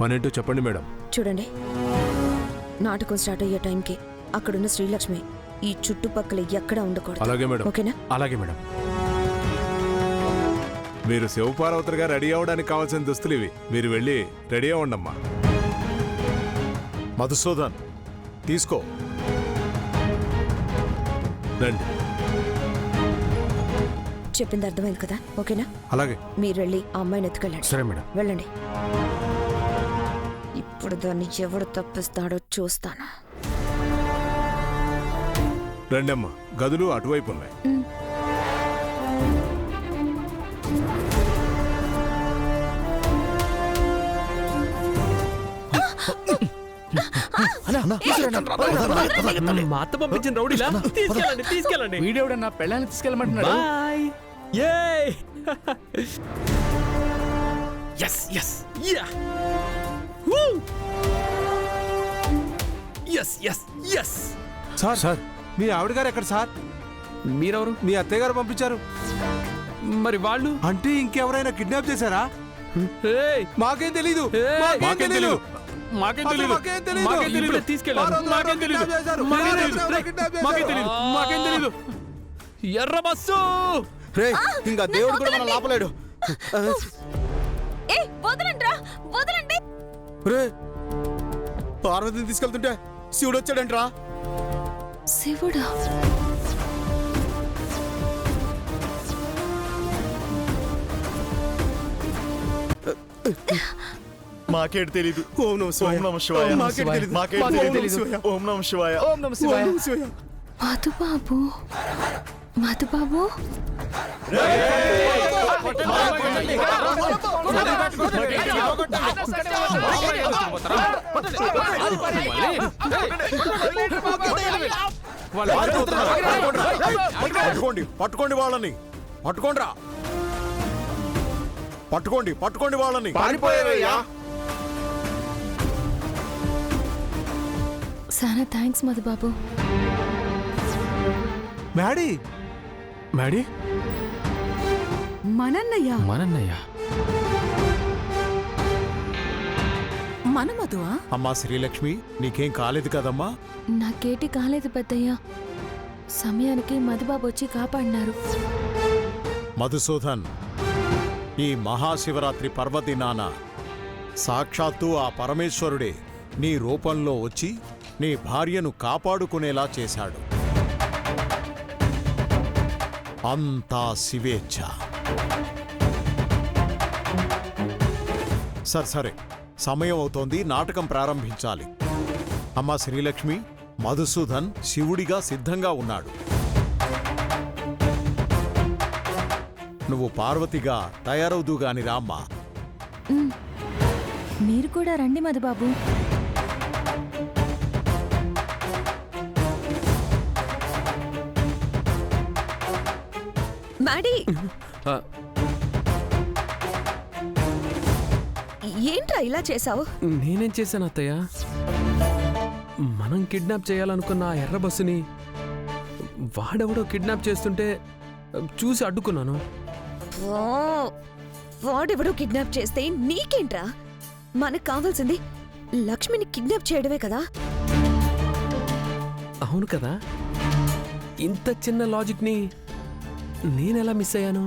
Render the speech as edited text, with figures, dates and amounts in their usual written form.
పనేంటో చెప్పండి మేడం. చూడండి, నాటకం స్టార్ట్ అయ్యే టైంకి అక్కడున్న శ్రీలక్ష్మి ఈ చుట్టుపక్కల ఎక్కడా ఉండకూడదు. అలాగే మేడం. ఓకేనా? అలాగే మేడం. మీరు శివపార్వతులుగా రెడీ అవ్వడానికి కావాల్సిన దుస్తులు ఇవి. మీరు వెళ్ళి రెడీ అవ్వండమ్మా. మధుసూదన్, తీసుకో. రండి. చెప్పింది అర్థమైంది కదా? ఓకేనా? అలాగే. మీరు వెళ్ళి ఆ అమ్మాయిని ఎత్తుకెళ్ళండి. సరే మేడం. వెళ్ళండి. ఇప్పుడు దాన్ని ఎవడు తప్పిస్తాడో చూస్తాను. రండి అమ్మా, గదులు అటువైపు ఉన్నాయి. మా అత్త పంపించిన రౌడీలా? తీసుకెళ్ళండి, తీసుకెళ్ళండి. వీడెవడన్నా పెళ్ళాన్ని తీసుకెళ్ళమంటున్నాడు. బాయ్. యేయ్. yes yes yeah woo yes yes yes. Sir sir, మీ ఆవిడ గారు ఎక్కడ సార్? మీరెవరు? మీ అత్తయ్య గారు పంపించారు. మరి వాళ్ళు అంటే ఇంకెవరైనా కిడ్నాప్ చేశారా? ఏయ్, మాకేం తెలీదు. ఏయ్, మాకేం తెలీదు. మాకేం అసలు తెలీదు. మాకేం తెలీదు. మాకేం తెలీదు. తీసుకెళ్ళారు. మాకేం తెలీదు. మాకేం తెలీదు. మాకేం తెలీదు. ఎర్ర బస్సు. రే, ఇంకా దేవుడు కూడా మన లాపలేడు. ఏ వదలండ్రా, వదలండి. రే, పార్వతిని తీసుకెళ్తుంటే శివుడు వచ్చాడంట్రా. శివుడా? మాకేడు తెలీదు. ఓం నమ శివాయ. ఓం నమ శివాయ. మాకేడు తెలీదు. మాకేడు తెలీదు. ఓం నమ శివాయ. ఓం నమ శివాయ. మధుబాబు, మధుబాబు. పట్టుకోండి, పట్టుకోండి వాళ్ళని. పట్టుకోండిరా. పట్టుకోండి, పట్టుకోండి వాళ్ళని. చాలా థ్యాంక్స్ మధుబాబు. మ్యాడీ, మ్యాడీ, మనన్నయ్య. మనన్నయ్య. మన మధువా? అమ్మా శ్రీలక్ష్మి, నీకేం కాలేదు కదమ్మా? నాకేటి కాలేదు పెద్దయ్య. సమయానికి మధుబాబు వచ్చి కాపాడినారు. మధుసూదన్, ఈ మహాశివరాత్రి పర్వదినాన సాక్షాత్తు ఆ పరమేశ్వరుడే నీ రూపంలో వచ్చి నీ భార్యను కాపాడుకునేలా చేశాడు. అంతా శివేచ్ఛ. సరే, సమయం అవుతోంది, నాటకం ప్రారంభించాలి. అమ్మా శ్రీలక్ష్మి, మధుసూదన్ శివుడిగా సిద్ధంగా ఉన్నాడు. నువ్వు పార్వతిగా తయారవుదుగాని రామ్మా. మీరు కూడా రండి మధుబాబు. మ్యాడీ, ఏంట్రా ఇలా చేసావు? నేనేం చేశాను అత్తయ్య? మనం కిడ్నాప్ చేయాలనుకున్న ఆ ఎర్ర బస్సుని వాడెవడో కిడ్నాప్ చేస్తుంటే చూసి అడ్డుకున్నాను. వాడెవడో కిడ్నాప్ చేస్తే నీకేంట్రా? మనకు కావాల్సింది లక్ష్మిని కిడ్నాప్ చేయడమే కదా. అవును కదా, ఇంత చిన్న లాజిక్ని నేనెలా మిస్ అయ్యాను?